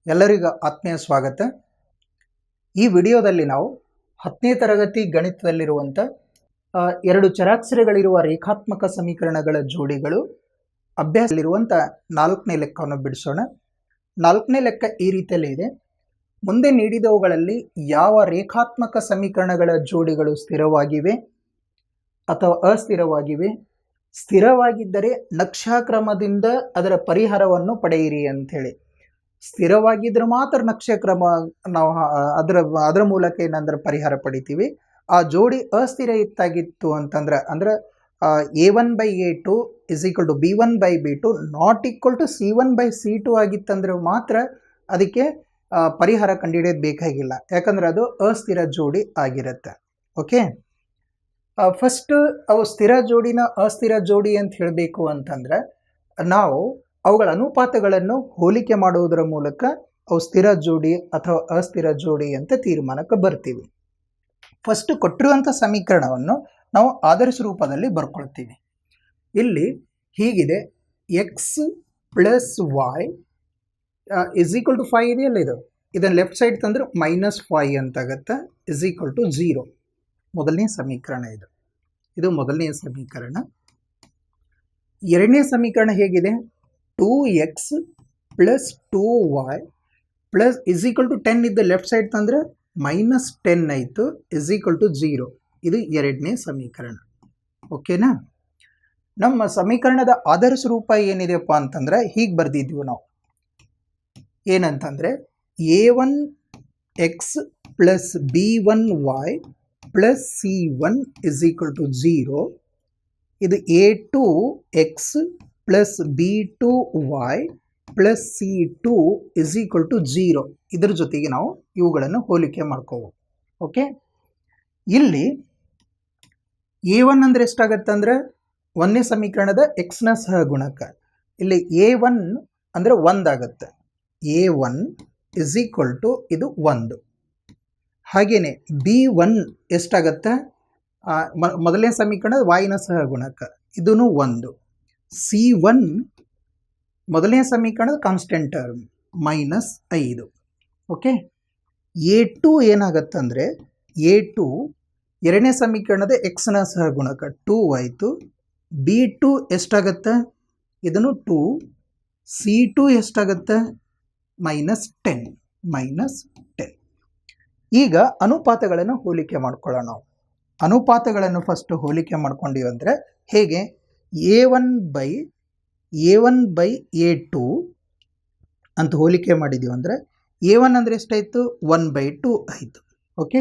ಎಲ್ಲರಿಗೂ ಆತ್ಮೀಯ ಸ್ವಾಗತ. ಈ ವಿಡಿಯೋದಲ್ಲಿ ನಾವು 10ನೇ ತರಗತಿ ಗಣಿತದಲ್ಲಿರುವಂಥ ಎರಡು ಚರಾಕ್ಷರಗಳಿರುವ ರೇಖಾತ್ಮಕ ಸಮೀಕರಣಗಳ ಜೋಡಿಗಳು ಅಭ್ಯಾಸದಲ್ಲಿರುವಂಥ 4ನೇ ಲೆಕ್ಕವನ್ನು ಬಿಡಿಸೋಣ. 4ನೇ ಲೆಕ್ಕ ಈ ರೀತಿಯಲ್ಲಿ ಇದೆ. ಮುಂದೆ ನೀಡಿದವುಗಳಲ್ಲಿ ಯಾವ ರೇಖಾತ್ಮಕ ಸಮೀಕರಣಗಳ ಜೋಡಿಗಳು ಸ್ಥಿರವಾಗಿವೆ ಅಥವಾ ಅಸ್ಥಿರವಾಗಿವೆ? ಸ್ಥಿರವಾಗಿದ್ದರೆ ನಕ್ಷಾಕ್ರಮದಿಂದ ಅದರ ಪರಿಹಾರವನ್ನು ಪಡೆಯಿರಿ ಅಂಥೇಳಿ. ಸ್ಥಿರವಾಗಿದ್ದರೆ ಮಾತ್ರ ನಕ್ಷಕ್ರಮ ನಾವು ಅದರ ಮೂಲಕ ಏನಂದ್ರೆ ಪರಿಹಾರ ಪಡಿತೀವಿ. ಆ ಜೋಡಿ ಅಸ್ಥಿರ ಇತ್ತಾಗಿತ್ತು ಅಂತಂದ್ರೆ A1/A2 = B1/B2 ≠ C1/C2 ಆಗಿತ್ತಂದ್ರೆ ಮಾತ್ರ ಅದಕ್ಕೆ ಪರಿಹಾರ ಕಂಡುಹಿಡಿಯೋದು ಬೇಕಾಗಿಲ್ಲ, ಯಾಕಂದ್ರೆ ಅದು ಅಸ್ಥಿರ ಜೋಡಿ ಆಗಿರುತ್ತೆ. ಓಕೆ, ಫಸ್ಟ್ ಅವು ಸ್ಥಿರ ಜೋಡಿನ ಅಸ್ಥಿರ ಜೋಡಿ ಅಂತ ಹೇಳಬೇಕು ಅಂತಂದ್ರೆ ನಾವು ಅವುಗಳ ಅನುಪಾತಗಳನ್ನು ಹೋಲಿಕೆ ಮಾಡುವುದರ ಮೂಲಕ ಅವು ಸ್ಥಿರ ಜೋಡಿ ಅಥವಾ ಅಸ್ಥಿರ ಜೋಡಿ ಅಂತ ತೀರ್ಮಾನಕ್ಕೆ ಬರ್ತೀವಿ. ಫಸ್ಟ್ ಕೊಟ್ಟಿರುವಂಥ ಸಮೀಕರಣವನ್ನು ನಾವು ಆದರ್ಶ ರೂಪದಲ್ಲಿ ಬರ್ಕೊಳ್ತೀವಿ. ಇಲ್ಲಿ ಹೀಗಿದೆ: x + y = 5 ಇದೆಯಲ್ಲ, ಇದನ್ನು ಲೆಫ್ಟ್ ಸೈಡ್ ತಂದ್ರೆ -5 ಅಂತಾಗತ್ತೆ, = 0. ಮೊದಲನೇ ಸಮೀಕರಣ ಇದು ಮೊದಲನೇ ಸಮೀಕರಣ. ಎರಡನೇ ಸಮೀಕರಣ ಹೇಗಿದೆ? 2x + 2y = 10 ಇದ್ದ ಲೆಫ್ಟ್ ಸೈಡ್ ತಂದ್ರೆ -10 ಆಯಿತು, = 0. ಇದು ಎರಡನೇ ಸಮೀಕರಣ. ಓಕೆನಾ? ನಮ್ಮ ಸಮೀಕರಣದ ಆದರ್ಶ ರೂಪ ಏನಿದೆಯಪ್ಪ ಅಂತಂದ್ರೆ ಹೀಗೆ ಬರ್ದಿದ್ವಿ ನಾವು. ಏನಂತಂದ್ರೆ a1x + b1y + c1 = 0. ಇದು a2x + b2y + c2 = 0. ಇದರ ಜೊತೆಗೆ ನಾವು ಇವುಗಳನ್ನು ಹೋಲಿಕೆ ಮಾಡ್ಕೋಬಹುದು. ಓಕೆ, ಇಲ್ಲಿ a1 ಅಂದ್ರೆ ಎಷ್ಟಾಗತ್ತೆ ಅಂದ್ರೆ ಒಂದನೇ ಸಮೀಕರಣದ x ನ ಸಹಗುಣಕ. ಇಲ್ಲಿ a1 ಅಂದ್ರೆ 1 ಆಗುತ್ತೆ. a1 = ಇದು 1. ಹಾಗೇನೆ b1 ಎಷ್ಟಾಗತ್ತೆ? ಮೊದಲನೇ ಸಮೀಕರಣದ y ನ ಸಹಗುಣಕ, ಇದೂ 1. c1 ಮೊದಲನೇ ಸಮೀಕರಣದ constant term -5. Okay, a2 ಏನಾಗತ್ತಂದರೆ a2 ಎರಡನೇ ಸಮೀಕರಣದ x ನ ಸಹಗುಣಕ 2 ಆಯಿತು. b2 ಎಷ್ಟಾಗತ್ತೆ? ಇದನ್ನು 2. c2 ಎಷ್ಟಾಗತ್ತೆ? -10. ಈಗ ಅನುಪಾತಗಳನ್ನು ಹೋಲಿಕೆ ಮಾಡ್ಕೊಳ್ಳೋಣ. ನಾವು ಅನುಪಾತಗಳನ್ನು ಫಸ್ಟ್ ಹೋಲಿಕೆ ಮಾಡ್ಕೊಂಡಿವಿ ಅಂದರೆ ಹೇಗೆ? a1/a2 ಅಂತ ಹೋಲಿಕೆ ಮಾಡಿದೀವಿ ಅಂದರೆ a1 ಅಂದರೆ ಎಷ್ಟಾಯಿತು? 1/2 ಆಯಿತು. ಓಕೆ,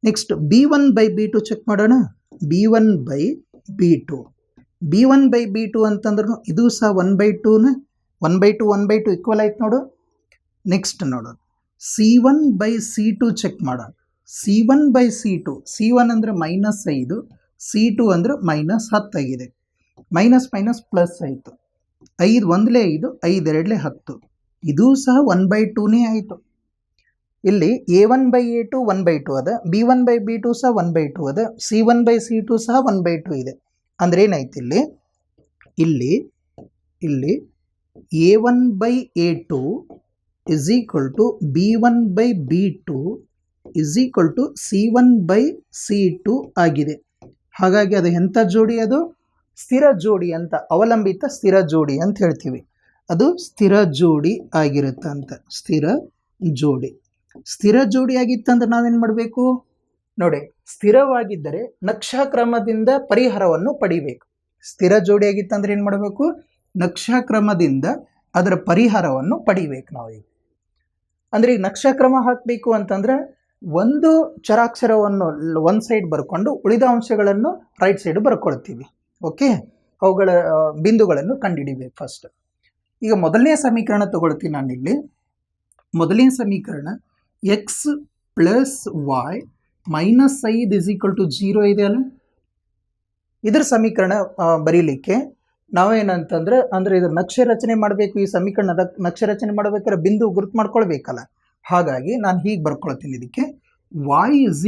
ನೆಕ್ಸ್ಟ್ b1/b2 ಚೆಕ್ ಮಾಡೋಣ. b1/b2 ಅಂತಂದ್ರೂ ಇದು ಸಹ 1/2 1/2 ಈಕ್ವಲ್ ಆಯ್ತು ನೋಡು. ನೆಕ್ಸ್ಟ್ ನೋಡೋಣ c1/c2 ಚೆಕ್ ಮಾಡೋಣ. c1/c2, c1 ಅಂದರೆ -5, c2 ಅಂದರೆ -10 ಆಗಿದೆ. ಮೈನಸ್ ಪ್ಲಸ್ ಆಯಿತು. 5 1 5, 5 2 10, ಇದೂ ಸಹ 1/2 ಆಯಿತು. ಇಲ್ಲಿ a1/a2 1/2 ಅದ, b1/b2 ಸಹ 1/2 ಅದ, c1/c2 ಸಹ 1/2 ಇದೆ. ಅಂದ್ರೆ ಏನಾಯ್ತು? ಇಲ್ಲಿ a1/a2 = b1/b2 = c1/c2 ಆಗಿದೆ. ಹಾಗಾಗಿ ಅದು ಎಂಥ ಜೋಡಿ? ಅದು ಸ್ಥಿರ ಜೋಡಿ ಅಂತ, ಅವಲಂಬಿತ ಸ್ಥಿರ ಜೋಡಿ ಅಂತ ಹೇಳ್ತೀವಿ. ಅದು ಸ್ಥಿರ ಜೋಡಿ ಆಗಿರುತ್ತಂತ. ಸ್ಥಿರ ಜೋಡಿ ಆಗಿತ್ತಂದ್ರೆ ನಾವೇನು ಮಾಡಬೇಕು ನೋಡಿ. ಸ್ಥಿರವಾಗಿದ್ದರೆ ನಕ್ಷಾಕ್ರಮದಿಂದ ಪರಿಹಾರವನ್ನು ಪಡಿಬೇಕು. ಸ್ಥಿರ ಜೋಡಿ ಆಗಿತ್ತಂದ್ರೆ ಏನು ಮಾಡಬೇಕು? ನಕ್ಷಾಕ್ರಮದಿಂದ ಅದರ ಪರಿಹಾರವನ್ನು ಪಡಿಬೇಕು ನಾವೀಗ. ಅಂದರೆ ಈಗ ನಕ್ಷಾಕ್ರಮ ಹಾಕಬೇಕು ಅಂತಂದ್ರೆ ಒಂದು ಚರಾಕ್ಷರವನ್ನು ಒಂದು ಸೈಡ್ ಬರ್ಕೊಂಡು ಉಳಿದ ಅಂಶಗಳನ್ನು ರೈಟ್ ಸೈಡ್ ಬರ್ಕೊಳ್ತೀವಿ. ಓಕೆ, ಅವುಗಳ ಬಿಂದುಗಳನ್ನು ಕಂಡುಹಿಡಿಬೇಕು ಫಸ್ಟ್. ಈಗ ಮೊದಲನೇ ಸಮೀಕರಣ ತಗೊಳ್ತೀನಿ ನಾನಿಲ್ಲಿ. ಮೊದಲನೇ ಸಮೀಕರಣ x + y -5 = 0 ಇದೆಯಲ್ಲ, ಇದರ ಸಮೀಕರಣ ಬರೀಲಿಕ್ಕೆ ನಾವೇನಂತಂದ್ರೆ ಇದರ ನಕ್ಷೆ ರಚನೆ ಮಾಡಬೇಕು. ಈ ಸಮೀಕರಣದ ನಕ್ಷೆ ರಚನೆ ಮಾಡಬೇಕಾದ್ರೆ ಬಿಂದು ಗುರುತು ಮಾಡ್ಕೊಳ್ಬೇಕಲ್ಲ. ಹಾಗಾಗಿ ನಾನು ಹೀಗೆ ಬರ್ಕೊಳ್ತೀನಿ. ಇದಕ್ಕೆ y =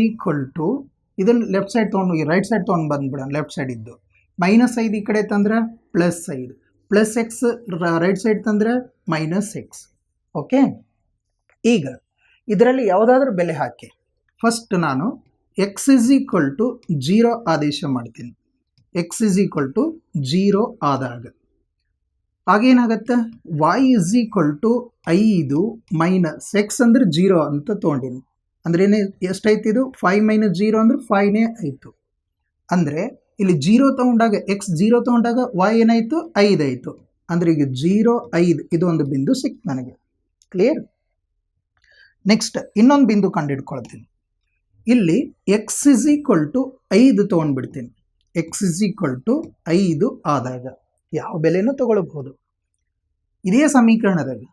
ಇದನ್ನು ಲೆಫ್ಟ್ ಸೈಡ್ ತೊಗೊಂಡು ರೈಟ್ ಸೈಡ್ ತೊಗೊಂಡು ಬಂದ್ಬಿಡೋಣ. ಲೆಫ್ಟ್ ಸೈಡ್ ಇದ್ದು -5 ಈ ಕಡೆ ತಂದ್ರೆ +5, +x ರೈಟ್ ಸೈಡ್ ತಂದ್ರೆ -x. ಓಕೆ, ಈಗ ಇದರಲ್ಲಿ ಯಾವುದಾದ್ರೂ ಬೆಲೆ ಹಾಕಿ. ಫಸ್ಟ್ ನಾನು ಎಕ್ಸ್ ಇಸ್ ಈಕ್ವಲ್ ಟು 0 ಆದೇಶ ಮಾಡ್ತೀನಿ. ಎಕ್ಸ್ ಇಸ್ ಈಕ್ವಲ್ ಟು 0 ಆದಾಗ ಆಗೇನಾಗತ್ತೆ, y is equal to 5 minus x ಅಂದ್ರೆ 0 ಅಂತ ತೊಗೊಂಡಿನಿ. ಅಂದ್ರೆ ಎಷ್ಟಾಯ್ತು ಇದು? 5 ಮೈನಸ್ 0 ಅಂದ್ರೆ 5ನೇ ಆಯಿತು. ಅಂದರೆ ಇಲ್ಲಿ 0 ತೊಗೊಂಡಾಗ ಎಕ್ಸ್ 0 ತೊಗೊಂಡಾಗ y ಏನಾಯಿತು? 5 ಆಯಿತು. ಅಂದರೆ ಈಗ 0, 5 ಇದು ಒಂದು ಬಿಂದು ಸಿಕ್ತು ನನಗೆ. ಕ್ಲಿಯರ್? ನೆಕ್ಸ್ಟ್ ಇನ್ನೊಂದು ಬಿಂದು ಕಂಡುಹಿಡ್ಕೊಳ್ತೀನಿ. ಇಲ್ಲಿ ಎಕ್ಸ್ ಇಸ್ ಈಕ್ವಲ್ ಟು 5 ತೊಗೊಂಡ್ಬಿಡ್ತೀನಿ. ಎಕ್ಸ್ ಇಸ್ ಈಕ್ವಲ್ ಟು 5 ಆದಾಗ ಯಾವ ಬೆಲೆನೂ ತಗೊಳ್ಬಹುದು. ಇದೇ ಸಮೀಕರಣದಲ್ಲಿ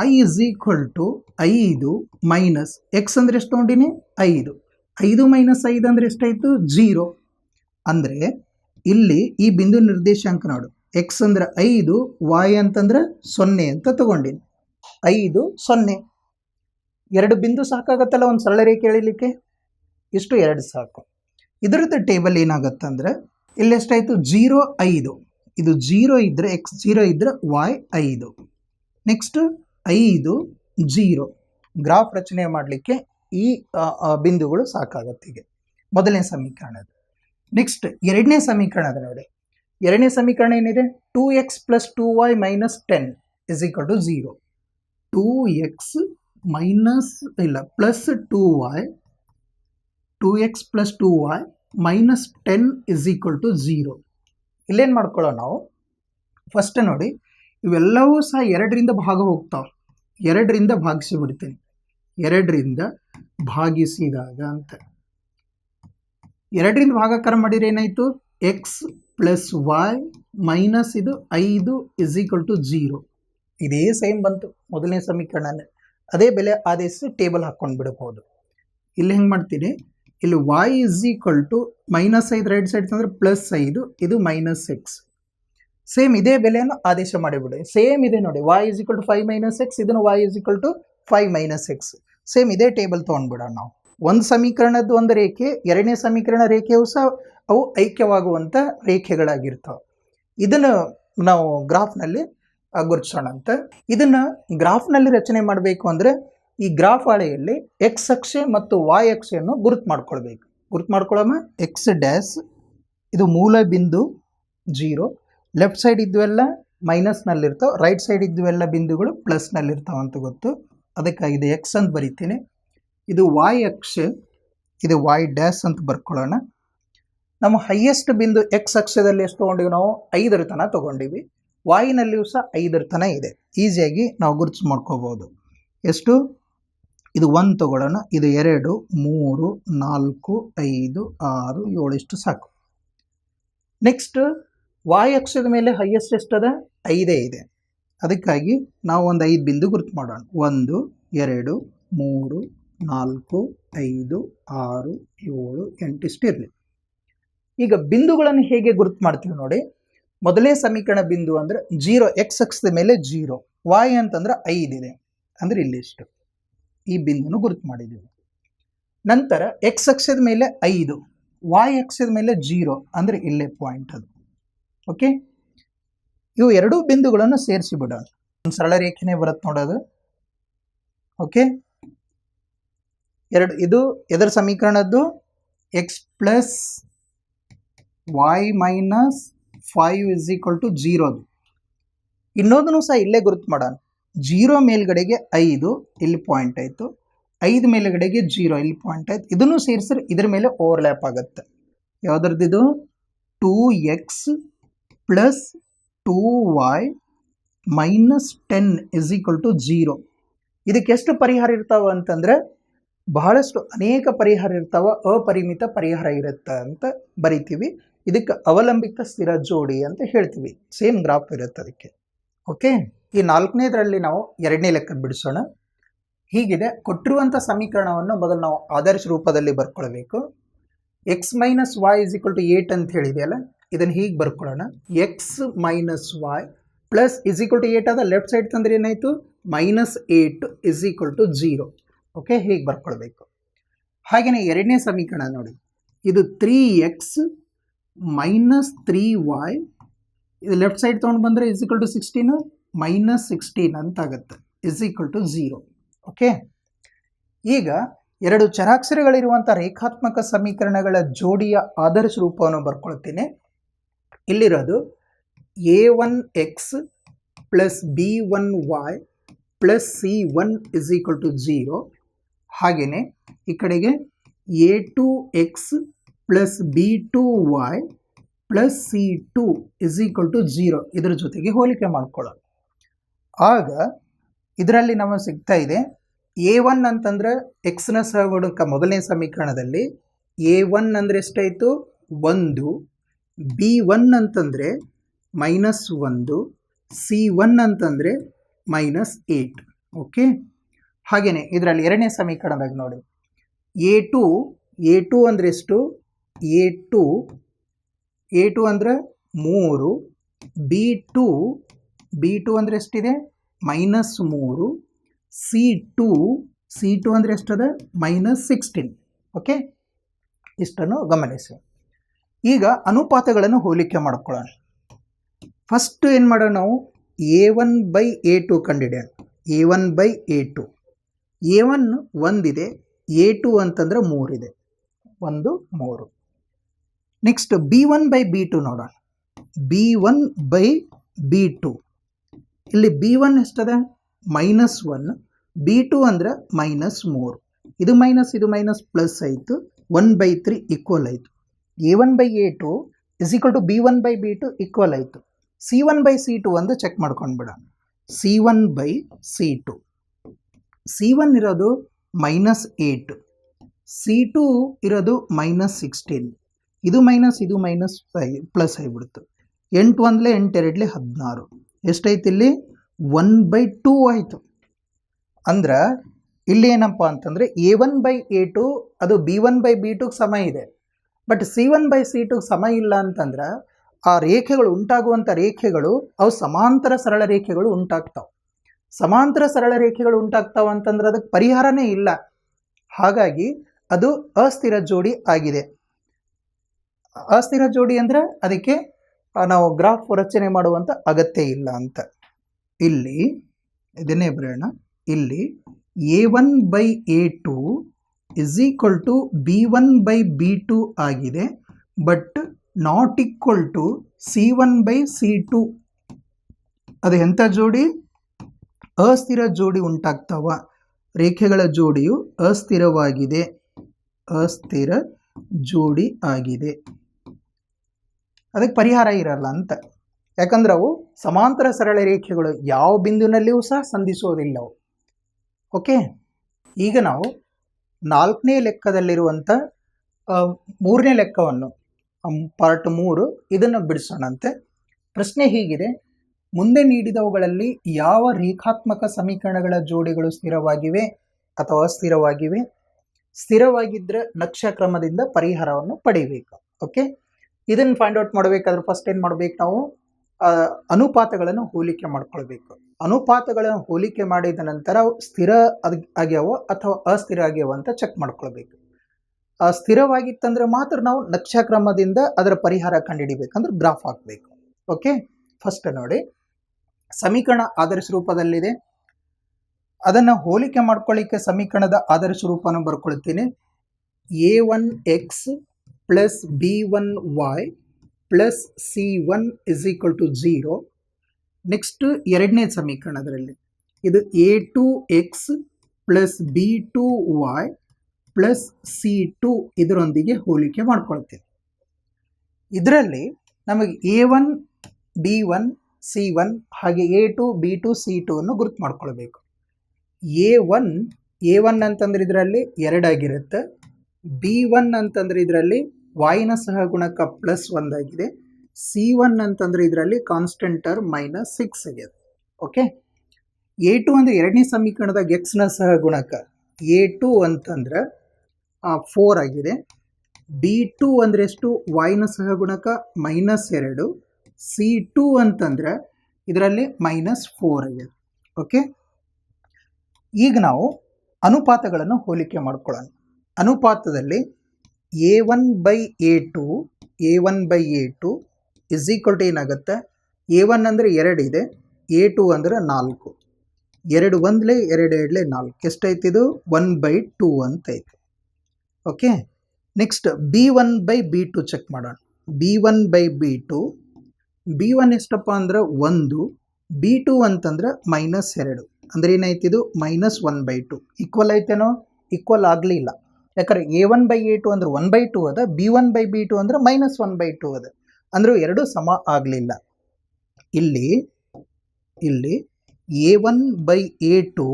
y is equal to 5 minus x ಅಂದರೆ ಎಷ್ಟು ತೊಗೊಂಡಿನಿ? 5. 5 ಮೈನಸ್ 5 ಅಂದರೆ ಎಷ್ಟಾಯಿತು? 0. ಅಂದರೆ ಇಲ್ಲಿ ಈ ಬಿಂದು ನಿರ್ದೇಶಾಂಕ ನೋಡು, ಎಕ್ಸ್ ಅಂದ್ರೆ 5, y ಅಂತಂದ್ರೆ 0 ಅಂತ ತಗೊಂಡಿನಿ. 5, 0 ಎರಡು ಬಿಂದು ಸಾಕಾಗತ್ತಲ್ಲ ಒಂದು ಸರಳ ರೇಖೆ ಎಳಿಲಿಕ್ಕೆ. ಇಷ್ಟು 2 ಸಾಕು. ಇದರದ್ದು ಟೇಬಲ್ ಏನಾಗತ್ತಂದ್ರೆ ಇಲ್ಲಿ ಎಷ್ಟಾಯಿತು? 0, 5. ಇದು 0 ಇದ್ದರೆ ಎಕ್ಸ್ 0 ಇದ್ದರೆ y 5. ನೆಕ್ಸ್ಟ್ 5, 0 ಗ್ರಾಫ್ ರಚನೆ ಮಾಡಲಿಕ್ಕೆ ಈ ಬಿಂದುಗಳು ಸಾಕಾಗತ್ತೆ. ಹೀಗೆ ಮೊದಲನೇ ಸಮೀಕರಣದ. ನೆಕ್ಸ್ಟ್ ಎರಡನೇ ಸಮೀಕರಣದ ನೋಡಿ. ಎರಡನೇ ಸಮೀಕರಣ ಏನಿದೆ? 2x plus 2y minus 10 is equal to 0. 2x minus ಇಲ್ಲ plus 2y, 2x plus 2y minus 10 is equal to 0. ಇಲ್ಲೇನು ಮಾಡ್ಕೊಳ್ಳೋ ನಾವು? ಫಸ್ಟ್ ನೋಡಿ, ಇವೆಲ್ಲವೂ ಸಹ 2ರಿಂದ ಭಾಗ ಹೋಗ್ತಾವೆ. 2ರಿಂದ ಭಾಗಿಸಿ ಬಿಡ್ತೀನಿ. 2ರಿಂದ ಭಾಗಿಸಿದಾಗ ಅಂತ 2ರಿಂದ ಭಾಗಾಕಾರ ಮಾಡಿದ್ರೆ ಏನಾಯಿತು? ಎಕ್ಸ್ ಪ್ಲಸ್ ವೈ ಮೈನಸ್ ಇದು 5 ಇಸ್ ಈಕ್ವಲ್ ಟು 0. ಇದೇ ಸೇಮ್ ಬಂತು ಮೊದಲನೇ ಸಮೀಕರಣನೇ. ಅದೇ ಬೆಲೆ ಆದೇಶಿಸಿ ಟೇಬಲ್ ಹಾಕ್ಕೊಂಡು ಬಿಡಬಹುದು. ಇಲ್ಲಿ ಹೆಂಗೆ ಮಾಡ್ತೀನಿ? ಇಲ್ಲಿ y is equal to minus 5 right side ತಂದರೆ ಪ್ಲಸ್ 5, ಇದು ಮೈನಸ್ ಎಕ್ಸ್. ಸೇಮ್ ಇದೇ ಬೆಲೆಯನ್ನು ಆದೇಶ ಮಾಡಿಬಿಡಿ. ಸೇಮ್ ಇದೆ ನೋಡಿ, y is equal to 5 minus x, ಇದನ್ನು y is equal to 5 minus x. Same ಇದೇ ಟೇಬಲ್ ತೊಗೊಂಡ್ಬಿಡೋಣ ನಾವು. ಒಂದು ಸಮೀಕರಣದ ಒಂದು ರೇಖೆ, ಎರಡನೇ ಸಮೀಕರಣ ರೇಖೆಯು ಸಹ ಅವು ಐಕ್ಯವಾಗುವಂಥ ರೇಖೆಗಳಾಗಿರ್ತವೆ. ಇದನ್ನು ನಾವು ಗ್ರಾಫ್ನಲ್ಲಿ ಗುರುತಿಸೋಣ ಅಂತ. ಇದನ್ನು ಗ್ರಾಫ್ನಲ್ಲಿ ರಚನೆ ಮಾಡಬೇಕು ಅಂದರೆ ಈ ಗ್ರಾಫ್ ಹಾಳೆಯಲ್ಲಿ ಎಕ್ಸ್ ಅಕ್ಷೆ ಮತ್ತು y ಅಕ್ಷೆಯನ್ನು ಗುರುತು ಮಾಡ್ಕೊಳ್ಬೇಕು. ಗುರುತು ಮಾಡ್ಕೊಳ್ಳೋಣ. ಎಕ್ಸ್ ಡ್ಯಾಶ್ ಇದು ಮೂಲ ಬಿಂದು 0, ಲೆಫ್ಟ್ ಸೈಡ್ ಇದ್ವೆಲ್ಲ ಮೈನಸ್ನಲ್ಲಿರ್ತಾವೆ, ರೈಟ್ ಸೈಡ್ ಇದ್ವೆಲ್ಲ ಬಿಂದುಗಳು ಪ್ಲಸ್ನಲ್ಲಿರ್ತಾವೆ ಅಂತ ಗೊತ್ತು. ಅದಕ್ಕಾಗಿ ಇದು ಎಕ್ಸ್ ಅಂತ ಬರಿತೀನಿ. ಇದು y ಅಕ್ಷೆ, ಇದು y ಡ್ಯಾಶ್ ಅಂತ ಬರ್ಕೊಳ್ಳೋಣ. ನಮ್ಮ ಹೈಯೆಸ್ಟ್ ಬಿಂದು ಎಕ್ಸ್ ಅಕ್ಷದಲ್ಲಿ ಎಷ್ಟು ತೊಗೊಂಡಿವಿ ನಾವು? 5ರ ತನಕ ತೊಗೊಂಡಿವಿ. ವಾಯ್ನಲ್ಲಿಯೂ ಸಹ 5ರ ತನಕ ಇದೆ. ಈಸಿಯಾಗಿ ನಾವು ಗುರುತು ಮಾಡ್ಕೋಬೋದು. ಎಷ್ಟು? ಇದು 1 ತೊಗೊಳ್ಳೋಣ, ಇದು 2, 3, 4, 5, 6, 7 ಇಷ್ಟು ಸಾಕು. ನೆಕ್ಸ್ಟ್ y ಅಕ್ಷದ ಮೇಲೆ ಹೈಯೆಸ್ಟ್ ಎಷ್ಟದ? 5 ಇದೆ. ಅದಕ್ಕಾಗಿ ನಾವು ಒಂದು 5 ಬಿಂದು ಗುರುತು ಮಾಡೋಣ. 1, 2, 3, 4, 5, 6, 7, 8 ಇಷ್ಟು ಇರಲಿ. ಈಗ ಬಿಂದುಗಳನ್ನು ಹೇಗೆ ಗುರುತು ಮಾಡ್ತೀವಿ ನೋಡಿ. ಮೊದಲನೇ ಸಮೀಕರಣ ಬಿಂದು ಅಂದರೆ 0, ಎಕ್ಸ್ ಅಕ್ಷದ ಮೇಲೆ 0, y ಅಂತಂದ್ರೆ 5 ಇದೆ ಅಂದರೆ ಇಲ್ಲಿ ಇಷ್ಟು. ಈ ಬಿಂದುವನ್ನು ಗುರುತು ಮಾಡಿದ್ದೀವಿ. ನಂತರ ಎಕ್ಸ್ ಅಕ್ಷದ ಮೇಲೆ 5, y ಅಕ್ಷದ ಮೇಲೆ 0 ಅಂದರೆ ಇಲ್ಲೇ ಪಾಯಿಂಟ್ ಅದು. ಓಕೆ, ಇವು ಎರಡೂ ಬಿಂದುಗಳನ್ನು ಸೇರಿಸಿ ಬಿಡೋಣ. ಒಂದು ಸರಳ ರೇಖೆನೇ ಬರುತ್ತೆ ನೋಡೋದು. ಓಕೆ, ಇದು ಎದರ ಸಮೀಕರಣದ್ದು? X plus y minus 5 is equal to 0. ಇನ್ನೊಂದನ್ನು ಸಹ ಇಲ್ಲೇ ಗುರುತು ಮಾಡೋಣ. 0 ಮೇಲ್ಗಡೆಗೆ 5 ಇಲ್ಲಿ ಪಾಯಿಂಟ್ ಆಯಿತು, 5 ಮೇಲ್ಗಡೆಗೆ 0 ಇಲ್ಲಿ ಪಾಯಿಂಟ್ ಆಯ್ತು. ಇದನ್ನು ಸೇರಿಸಿದ್ರೆ ಇದ್ರ ಮೇಲೆ ಓವರ್ಲ್ಯಾಪ್ ಆಗುತ್ತೆ. ಯಾವುದ್ರದ್ದು ಇದು? 2x plus 2y minus 10 is equal to 0. ಇದಕ್ಕೆ ಎಷ್ಟು ಪರಿಹಾರ ಇರ್ತಾವ ಅಂತಂದರೆ ಬಹಳಷ್ಟು ಅನೇಕ ಪರಿಹಾರ ಇರ್ತಾವ. ಅಪರಿಮಿತ ಪರಿಹಾರ ಇರುತ್ತೆ ಅಂತ ಬರಿತೀವಿ. ಇದಕ್ಕೆ ಅವಲಂಬಿತ ಸ್ಥಿರ ಜೋಡಿ ಅಂತ ಹೇಳ್ತೀವಿ. ಸೇಮ್ ಗ್ರಾಫ್ ಇರುತ್ತೆ ಅದಕ್ಕೆ. ಓಕೆ, ಈ 4ನೇದರಲ್ಲಿ ನಾವು 2ನೇ ಲೆಕ್ಕ ಬಿಡಿಸೋಣ. ಹೀಗಿದೆ, ಕೊಟ್ಟಿರುವಂಥ ಸಮೀಕರಣವನ್ನು ಮೊದಲು ನಾವು ಆದರ್ಶ ರೂಪದಲ್ಲಿ ಬರ್ಕೊಳ್ಬೇಕು. X minus y is equal to 8 ಅಂತ ಹೇಳಿದೆಯಲ್ಲ, ಇದನ್ನು ಹೀಗೆ ಬರ್ಕೊಳ್ಳೋಣ. X minus y plus is equal to 8 ಆದ ಲೆಫ್ಟ್ ಸೈಡ್ ತಂದ್ರೆ ಏನಾಯಿತು? Minus 8 is equal to 0. Okay, ಹೀಗೆ ಬರ್ಕೊಳ್ಬೇಕು. ಹಾಗೆಯೇ ಎರಡನೇ ಸಮೀಕರಣ ನೋಡಿ. ಇದು 3x ಮೈನಸ್ 3y, ಇದು ಲೆಫ್ಟ್ ಸೈಡ್ ತೊಗೊಂಡು ಬಂದರೆ ಇಸ್ ಈಕ್ವಲ್ ಟು 16 ಮೈನಸ್ 16 ಅಂತ ಆಗುತ್ತೆ, ಇಸ್ ಈಕ್ವಲ್ ಟು 0. ಓಕೆ, ಈಗ ಎರಡು ಚರಾಕ್ಷರಗಳಿರುವಂಥ ರೇಖಾತ್ಮಕ ಸಮೀಕರಣಗಳ ಜೋಡಿಯ ಆದರ್ಶ ರೂಪವನ್ನು ಬರ್ಕೊಳ್ತೀನಿ. ಇಲ್ಲಿರೋದು a1x plus b1y plus c1 is equal to 0. ಹಾಗೆಯೇ ಈ ಕಡೆಗೆ a2x plus b2y plus c2 is equal to 0 ಇದರ ಜೊತೆಗೆ ಹೋಲಿಕೆ ಮಾಡ್ಕೊಳ್ಳೋಣ. ಆಗ ಇದರಲ್ಲಿ ನಮಗೆ ಸಿಗ್ತಾ ಇದೆ a1 ಅಂತಂದ್ರೆ ಎಕ್ಸ್ನ ಸಹಗುಣಕ ಮೊದಲನೇ ಸಮೀಕರಣದಲ್ಲಿ a1 ಅಂದರೆ ಎಷ್ಟಾಯಿತು 1, b1 ಅಂತಂದರೆ -1, c1 ಅಂತಂದರೆ -8. ಓಕೆ, ಹಾಗೆಯೇ ಇದರಲ್ಲಿ ಎರಡನೇ ಸಮೀಕರಣದಾಗ ನೋಡಿ a2 ಅಂದರೆ ಎಷ್ಟು a2 ಅಂದರೆ 3, b2 ಅಂದರೆ ಎಷ್ಟಿದೆ -3, c2 ಅಂದರೆ ಎಷ್ಟದ -16. ಓಕೆ, ಇಷ್ಟನ್ನು ಗಮನಿಸಿ. ಈಗ ಅನುಪಾತಗಳನ್ನು ಹೋಲಿಕೆ ಮಾಡ್ಕೊಳ್ಳೋಣ. ಫಸ್ಟ್ ಏನು ಮಾಡೋಣ, ನಾವು a1/a2 ಕಂಡುಹಿಡಿಯೋಣ. a1/a2 a1 1 a2 ಅಂತಂದ್ರೆ 3 ಇದೆ, 1 3. ನೆಕ್ಸ್ಟ್ b1/b2 ನೋಡೋಣ. b1/b2 ಇಲ್ಲಿ b1 ಎಷ್ಟದ -1, b2 ಅಂದ್ರೆ -3. ಇದು ಮೈನಸ್ ಪ್ಲಸ್ ಆಯಿತು, 1/3 ಈಕ್ವಲ್ ಆಯಿತು. a1/a2 is equal to b1/b2 equal ಆಯಿತು. c1/c2 ಒಂದು ಚೆಕ್ ಮಾಡ್ಕೊಂಡ್ಬಿಡ. c1 ಇರೋದು -8, c2 ಇರೋದು -16. ಇದು ಮೈನಸ್ ಪ್ಲಸ್ ಆಗಿಬಿಡ್ತು. 8 1 8 2 16 ಎಷ್ಟೈತಿ ಇಲ್ಲಿ 1/2 ಆಯಿತು. ಅಂದ್ರೆ ಇಲ್ಲಿ ಏನಪ್ಪ ಅಂತಂದರೆ a1/a2 ಅದು b1/b2 ಸಮ ಇದೆ, ಬಟ್ c1/c2 ಸಮ ಇಲ್ಲ ಅಂತಂದ್ರೆ ಆ ರೇಖೆಗಳು ಉಂಟಾಗುವಂಥ ರೇಖೆಗಳು ಅವು ಸಮಾಂತರ ಸರಳ ರೇಖೆಗಳು ಉಂಟಾಗ್ತಾವೆ. ಸಮಾಂತರ ಸರಳ ರೇಖೆಗಳು ಉಂಟಾಗ್ತಾವೆ ಅಂತಂದ್ರೆ ಅದಕ್ಕೆ ಪರಿಹಾರನೇ ಇಲ್ಲ. ಹಾಗಾಗಿ ಅದು ಅಸ್ಥಿರ ಜೋಡಿ ಆಗಿದೆ. ಅಸ್ಥಿರ ಜೋಡಿ ಅಂದರೆ ಅದಕ್ಕೆ ನಾವು ಗ್ರಾಫ್ ರಚನೆ ಮಾಡುವಂಥ ಅಗತ್ಯ ಇಲ್ಲ ಅಂತ. ಇಲ್ಲಿ ಇದನ್ನೇ ಬರೋಣ. ಇಲ್ಲಿ a1/a2 is equal to b1/b2 ಆಗಿದೆ, but not equal to c1/c2. ಅದು ಎಂಥ ಜೋಡಿ? ಅಸ್ಥಿರ ಜೋಡಿ ಉಂಟಾಗ್ತಾವ. ರೇಖೆಗಳ ಜೋಡಿಯು ಅಸ್ಥಿರವಾಗಿದೆ, ಅಸ್ಥಿರ ಜೋಡಿ ಆಗಿದೆ. ಅದಕ್ಕೆ ಪರಿಹಾರ ಇರಲ್ಲ ಅಂತ. ಯಾಕಂದ್ರೆ ಅವು ಸಮಾಂತರ ಸರಳ ರೇಖೆಗಳು ಯಾವ ಬಿಂದುವಿನಲ್ಲಿಯೂ ಸಹ ಸಂಧಿಸೋದಿಲ್ಲವು. ಓಕೆ, ಈಗ ನಾವು 4ನೇ ಲೆಕ್ಕದಲ್ಲಿರುವಂಥ 3ನೇ ಲೆಕ್ಕವನ್ನು ಪಾರ್ಟ್ 3 ಇದನ್ನು ಬಿಡಿಸೋಣಂತೆ. ಪ್ರಶ್ನೆ ಹೀಗಿದೆ: ಮುಂದೆ ನೀಡಿದವುಗಳಲ್ಲಿ ಯಾವ ರೇಖಾತ್ಮಕ ಸಮೀಕರಣಗಳ ಜೋಡಿಗಳು ಸ್ಥಿರವಾಗಿವೆ ಅಥವಾ ಅಸ್ಥಿರವಾಗಿವೆ? ಸ್ಥಿರವಾಗಿದ್ದರೆ ನಕ್ಷೆ ಕ್ರಮದಿಂದ ಪರಿಹಾರವನ್ನು ಪಡೆಯಬೇಕು. ಓಕೆ, ಇದನ್ನು ಫೈಂಡ್ ಔಟ್ ಮಾಡಬೇಕಾದ್ರೆ ಫಸ್ಟ್ ಏನು ಮಾಡಬೇಕು, ನಾವು ಅನುಪಾತಗಳನ್ನು ಹೋಲಿಕೆ ಮಾಡ್ಕೊಳ್ಬೇಕು. ಅನುಪಾತಗಳನ್ನು ಹೋಲಿಕೆ ಮಾಡಿದ ನಂತರ ಸ್ಥಿರ ಆಗ್ಯಾವ ಅಥವಾ ಅಸ್ಥಿರ ಆಗ್ಯಾವ ಅಂತ ಚೆಕ್ ಮಾಡ್ಕೊಳ್ಬೇಕು. ಸ್ಥಿರವಾಗಿತ್ತಂದ್ರೆ ಮಾತ್ರ ನಾವು ನಕ್ಷಾಕ್ರಮದಿಂದ ಅದರ ಪರಿಹಾರ ಕಂಡುಹಿಡಿಬೇಕಂದ್ರೆ ಗ್ರಾಫ್ ಹಾಕಬೇಕು. ಓಕೆ, ಫಸ್ಟ್ ನೋಡಿ, ಸಮೀಕರಣ ಆದರ್ಶ ರೂಪದಲ್ಲಿದೆ. ಅದನ್ನು ಹೋಲಿಕೆ ಮಾಡ್ಕೊಳ್ಳಿಕ್ಕೆ ಸಮೀಕರಣದ ಆದರ್ಶ ರೂಪವನ್ನು ಬರ್ಕೊಳ್ತೀನಿ. a1x plus b1y plus c1 is equal to 0. Next ಎರಡನೇ ಸಮೀಕರಣದಲ್ಲಿ ಇದು a2x plus b2y plus c2 ಇದರೊಂದಿಗೆ ಹೋಲಿಕೆ ಮಾಡ್ಕೊಳ್ತೀವಿ. ಇದರಲ್ಲಿ ನಮಗೆ a1 b1 c1 ಹಾಗೆ a2 b2 c2 ಅನ್ನು ಗುರುತು ಮಾಡ್ಕೊಳ್ಬೇಕು. a1 ಅಂತಂದ್ರೆ ಇದರಲ್ಲಿ 2 ಆಗಿರುತ್ತೆ. b1 ಅಂತಂದ್ರೆ ಇದರಲ್ಲಿ y ನ ಸಹಗುಣಕ +1 ಆಗಿದೆ. c1 ಅಂತಂದ್ರೆ ಇದರಲ್ಲಿ ಕಾನ್ಸ್ಟೆಂಟ್ ಟರ್ಮ್ -6 ಆಗಿದೆ. ಓಕೆ, a2 ಅಂದ್ರೆ ಎರಡನೇ ಸಮೀಕರಣದಾಗ x ನ ಸಹಗುಣಕ a2 ಅಂತಂದ್ರೆ 4 ಆಗಿದೆ. b2 ಅಂದ್ರೆ ಎಷ್ಟು? y ನ ಸಹಗುಣಕ -2. c2 ಅಂತಂದ್ರೆ ಇದರಲ್ಲಿ -4 ಆಗಿದೆ. ಓಕೆ, ಈಗ ನಾವು ಅನುಪಾತಗಳನ್ನು ಹೋಲಿಕೆ ಮಾಡ್ಕೊಳ್ಳೋಣ. ಅನುಪಾತದಲ್ಲಿ a1/a2 ಇಸ್ ಈಕ್ವಲ್ ಟು ಏನಾಗುತ್ತೆ? a1 ಅಂದರೆ 2 ಇದೆ, a2 ಅಂದರೆ 4. ಎರಡು ಒಂದ್ಲೆ ಎರಡು ಎರಡ್ಲೆ 4 ಎಷ್ಟೈತಿ ಇದು 1/2 ಅಂತ ಐತಿ. ಓಕೆ, ನೆಕ್ಸ್ಟ್ B1/B2 ಚೆಕ್ ಮಾಡೋಣ. B1/B2 B1 ಎಷ್ಟಪ್ಪ ಅಂದ್ರೆ 1, B2 ಅಂತಂದ್ರೆ -2 ಅಂದ್ರೆ ಏನಾಯ್ತು ಇದು -1/2 ಈಕ್ವಲ್ ಐತೇನೋ? ಈಕ್ವಲ್ ಆಗಲಿಲ್ಲ. ಯಾಕಂದ್ರೆ A1/A2 ಅಂದ್ರೆ 1/2 ಅದ, B1/B2 ಅಂದ್ರೆ -1/2 ಅದ, ಅಂದ್ರೆ ಎರಡು ಸಮ ಆಗಲಿಲ್ಲ. ಇಲ್ಲಿ A1/A2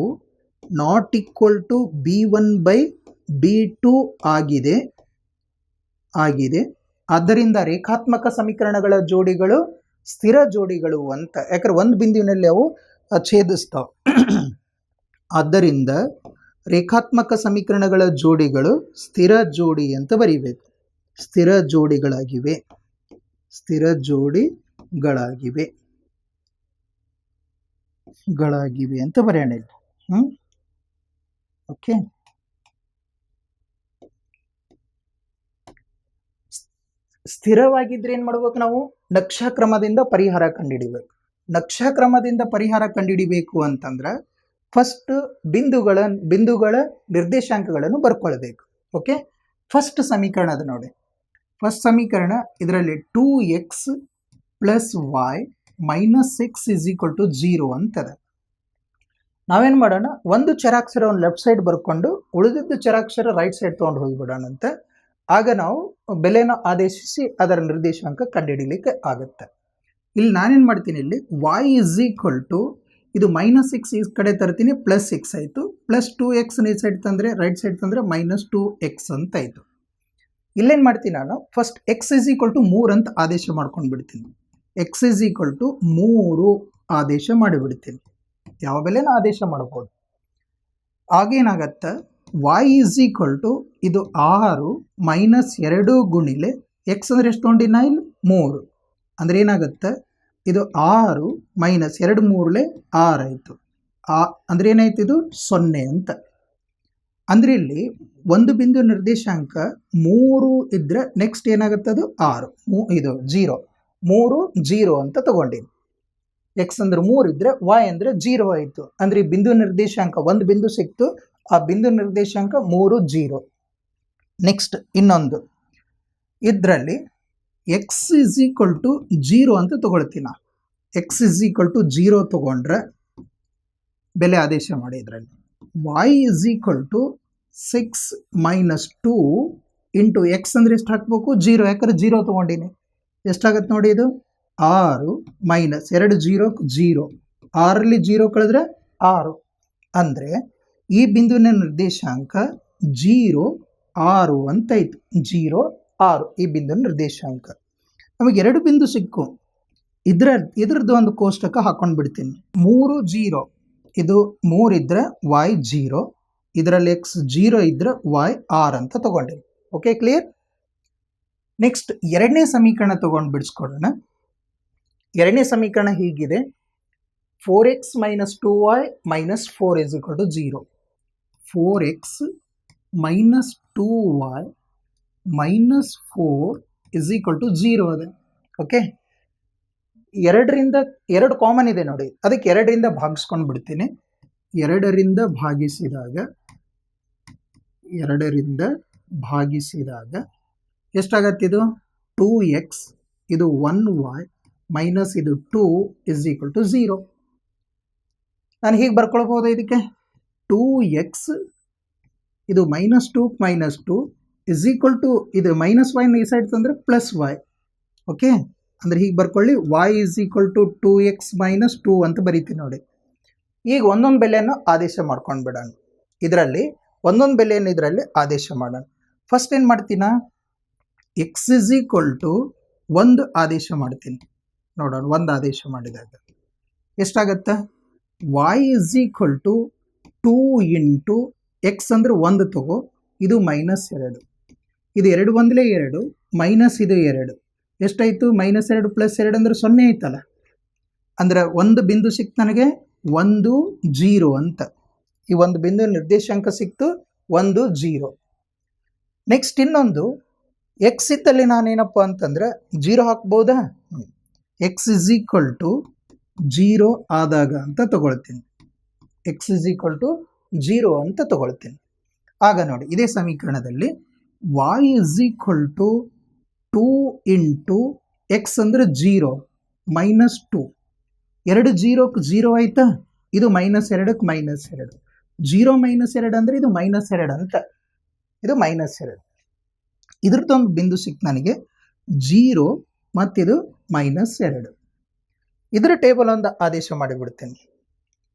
not equal to B1/B2 ಆಗಿದೆ. ಆದ್ದರಿಂದ ರೇಖಾತ್ಮಕ ಸಮೀಕರಣಗಳ ಜೋಡಿಗಳು ಸ್ಥಿರ ಜೋಡಿಗಳು ಅಂತ, ಯಾಕಂದ್ರೆ ಒಂದು ಬಿಂದುವಿನಲ್ಲಿ ಅವು ಛೇದಿಸ್ತಾವ. ಆದ್ದರಿಂದ ರೇಖಾತ್ಮಕ ಸಮೀಕರಣಗಳ ಜೋಡಿಗಳು ಸ್ಥಿರ ಜೋಡಿ ಅಂತ ಬರೀಬೇಕು. ಸ್ಥಿರ ಜೋಡಿಗಳಾಗಿವೆ ಅಂತ ಬರೆಯೋಣ ಇಲ್ಲಿ. ಓಕೆ, ಸ್ಥಿರವಾಗಿದ್ರೆ ಏನ್ ಮಾಡ್ಬೇಕು ನಾವು? ನಕ್ಷಾಕ್ರಮದಿಂದ ಪರಿಹಾರ ಕಂಡುಹಿಡಿಬೇಕು. ನಕ್ಷಾಕ್ರಮದಿಂದ ಪರಿಹಾರ ಕಂಡುಹಿಡಿಬೇಕು ಅಂತಂದ್ರೆ ಫಸ್ಟ್ ಬಿಂದುಗಳ ನಿರ್ದೇಶಾಂಕಗಳನ್ನು ಬರ್ಕೊಳ್ಬೇಕು. ಓಕೆ, ಫಸ್ಟ್ ಸಮೀಕರಣ ಅದು ನೋಡಿ. ಫಸ್ಟ್ ಸಮೀಕರಣ ಇದರಲ್ಲಿ 2x + y - x = 0 ಅಂತದೆ. ನಾವೇನು ಮಾಡೋಣ, ಒಂದು ಚರಾಕ್ಷರವನ್ನು ಲೆಫ್ಟ್ ಸೈಡ್ ಬರ್ಕೊಂಡು ಉಳಿದಿದ್ದು ಚರಾಕ್ಷರ ರೈಟ್ ಸೈಡ್ ತೊಗೊಂಡು ಹೋಗಿಬಿಡೋಣ ಅಂತ. ಆಗ ನಾವು ಬೆಲೆನ ಆದೇಶಿಸಿ ಅದರ ನಿರ್ದೇಶಾಂಕ ಕಂಡುಹಿಡಿಯಲಿಕ್ಕೆ ಆಗುತ್ತೆ. ಇಲ್ಲಿ ನಾನೇನು ಮಾಡ್ತೀನಿ, ಇಲ್ಲಿ y = ಇದು -6 ಈ ಕಡೆ ತರ್ತೀನಿ, +6 ಆಯಿತು, +2x ಈ ಸೈಡ್ ತಂದರೆ ರೈಟ್ ಸೈಡ್ ತಂದರೆ -2x ಅಂತ ಆಯಿತು. ಇಲ್ಲೇನು ಮಾಡ್ತೀನಿ ನಾನು, ಫಸ್ಟ್ x = 3 ಅಂತ ಆದೇಶ ಮಾಡ್ಕೊಂಡು ಬಿಡ್ತೀನಿ. x = 3 ಆದೇಶ ಮಾಡಿಬಿಡ್ತೀನಿ. ಯಾವ ಬೆಲೆನ ಆದೇಶ ಮಾಡ್ಬೋದು. ಆಗೇನಾಗತ್ತೆ, y = ಇದು 6 - 2 ಗುಣಿಲೆ x ಅಂದರೆ ಎಷ್ಟು ತೊಗೊಂಡಿನ ಇಲ್ಲಿ 3 ಅಂದರೆ ಏನಾಗುತ್ತೆ, ಇದು 6 - 2 3 6 ಆಯಿತು. ಅಂದರೆ ಏನಾಯ್ತು, ಇದು 0 ಅಂತ. ಅಂದರೆ ಇಲ್ಲಿ ಒಂದು ಬಿಂದು ನಿರ್ದೇಶಾಂಕ 3 ಇದ್ರೆ ನೆಕ್ಸ್ಟ್ ಏನಾಗುತ್ತೆ, ಅದು 6, ಇದು 0, 3 0 ಅಂತ ತಗೊಂಡಿನಿ. x ಅಂದ್ರೆ 3 ಇದ್ರೆ y ಅಂದ್ರೆ 0 ಆಯಿತು. ಅಂದ್ರೆ ಈ ಬಿಂದು ನಿರ್ದೇಶಾಂಕ ಒಂದು ಬಿಂದು ಸಿಕ್ತು, ಆ ಬಿಂದು ನಿರ್ದೇಶಾಂಕ 3 0. ನೆಕ್ಸ್ಟ್ ಇನ್ನೊಂದು ಇದರಲ್ಲಿ x = 0 ಅಂತ ತಗೊಳ್ತೀನಿ. x = 0 ತಗೊಂಡ್ರೆ ಬೆಲೆ ಆದೇಶ ಮಾಡಿ. ಇದರಲ್ಲಿ y = 6 - 2 ಇಂಟು x ಅಂದರೆ ಎಷ್ಟು ಹಾಕ್ಬೇಕು, 0, ಯಾಕಂದ್ರೆ 0 ತೊಗೊಂಡಿನಿ. ಎಷ್ಟಾಗತ್ತೆ ನೋಡಿ, ಇದು 6 - 2 0 0, 6ರಲ್ಲಿ 0 ಕಳೆದ್ರೆ 6. ಅಂದರೆ ಈ ಬಿಂದುವಿನ ನಿರ್ದೇಶಾಂಕ 0 6 ಅಂತಾಯಿತು. 0 6 ಈ ಬಿಂದು ನಿರ್ದೇಶಾಂಕ. ನಮಗೆ ಎರಡು ಬಿಂದು ಸಿಕ್ಕು, ಇದ್ರದ್ದು ಒಂದು ಕೋಷ್ಟಕ ಹಾಕೊಂಡು ಬಿಡ್ತೀನಿ. 3 0, ಇದು 3 ಇದ್ರೆ y 0, ಇದರಲ್ಲಿ x 0 ಇದ್ರೆ y 6 ಅಂತ ತಗೊಂಡಿನಿ. Okay, clear. ನೆಕ್ಸ್ಟ್ ಎರಡನೇ ಸಮೀಕರಣ ತಗೊಂಡು ಬಿಡಿಸ್ಕೊಡೋಣ. ಎರಡನೇ ಸಮೀಕರಣ ಹೀಗಿದೆ, 4x - 2y - 4 = 0. 4x - 2y - 4 = 0 ಅದ. ಓಕೆ, ಎರಡು ಕಾಮನ್ ಇದೆ ನೋಡಿ, ಅದಕ್ಕೆ 2ರಿಂದ ಭಾಗಿಸ್ಕೊಂಡು ಬಿಡ್ತೀನಿ. 2ರಿಂದ ಭಾಗಿಸಿದಾಗ ಎಷ್ಟಾಗತ್ತೆ, ಇದು 2x, ಇದು 1y ಮೈನಸ್ ಇದು 2 = 0. ನಾನು ಹೀಗೆ ಬರ್ಕೊಳ್ಬೋದು, ಇದಕ್ಕೆ 2x ಇದು -2 -2 = ಇದು -y ಈ ಸೈಡ್ ತಂದರೆ +y. ಓಕೆ, ಅಂದರೆ ಹೀಗೆ ಬರ್ಕೊಳ್ಳಿ, y = 2x - 2 ಅಂತ ಬರೀತೀನಿ ನೋಡಿ. ಈಗ ಒಂದೊಂದು ಬೆಲೆಯನ್ನು ಆದೇಶ ಮಾಡ್ಕೊಂಡು ಬಿಡೋಣ. ಇದರಲ್ಲಿ ಒಂದೊಂದು ಬೆಲೆಯನ್ನು ಇದರಲ್ಲಿ ಆದೇಶ ಮಾಡೋಣ. ಫಸ್ಟ್ ಏನು ಮಾಡ್ತೀನ, x = 1 ಆದೇಶ ಮಾಡ್ತೀನಿ. ನೋಡೋಣ, 1 ಆದೇಶ ಮಾಡಿದಾಗ ಎಷ್ಟಾಗತ್ತೆ, y = 2 ಇಂಟು x ಅಂದರೆ 1 ತಗೋ, ಇದು -2, ಇದು 2 1 2 ಮೈನಸ್ ಇದು 2 ಎಷ್ಟಾಯಿತು, -2 + 2 ಅಂದರೆ 0 ಆಯ್ತಲ್ಲ. ಅಂದರೆ ಒಂದು ಬಿಂದು ಸಿಕ್ತು ನನಗೆ 1 0 ಅಂತ. ಈ ಒಂದು ಬಿಂದು ನಿರ್ದೇಶಾಂಕ ಸಿಕ್ತು 1 0. ನೆಕ್ಸ್ಟ್ ಇನ್ನೊಂದು x ಇದ್ದಲ್ಲಿ ನಾನೇನಪ್ಪ ಅಂತಂದರೆ 0 ಹಾಕ್ಬೋದಾ. x = 0 ಆದಾಗ ಅಂತ ತಗೊಳ್ತೀನಿ. ಎಕ್ಸ್ ಇಸ್ ಈಕ್ವಲ್ ಟು 0 ಅಂತ ತಗೊಳ್ತೀನಿ. ಆಗ ನೋಡಿ ಇದೇ ಸಮೀಕರಣದಲ್ಲಿ y is equal to 2 into x ಅಂದರೆ 0 ಮೈನಸ್ 2. 2 0ಕ್ಕೆ 0 ಆಯ್ತಾ, ಇದು -2ಕ್ಕೆ -2. 0 -2 ಅಂದರೆ ಇದು -2 ಅಂತ, ಇದು -2. ಇದ್ರದ್ದೊಂದು ಬಿಂದು ಸಿಕ್ತು ನನಗೆ 0 ಮತ್ತಿದು -2. ಇದರ ಟೇಬಲ್ ಒಂದು ಆದೇಶ ಮಾಡಿಬಿಡ್ತೇನೆ.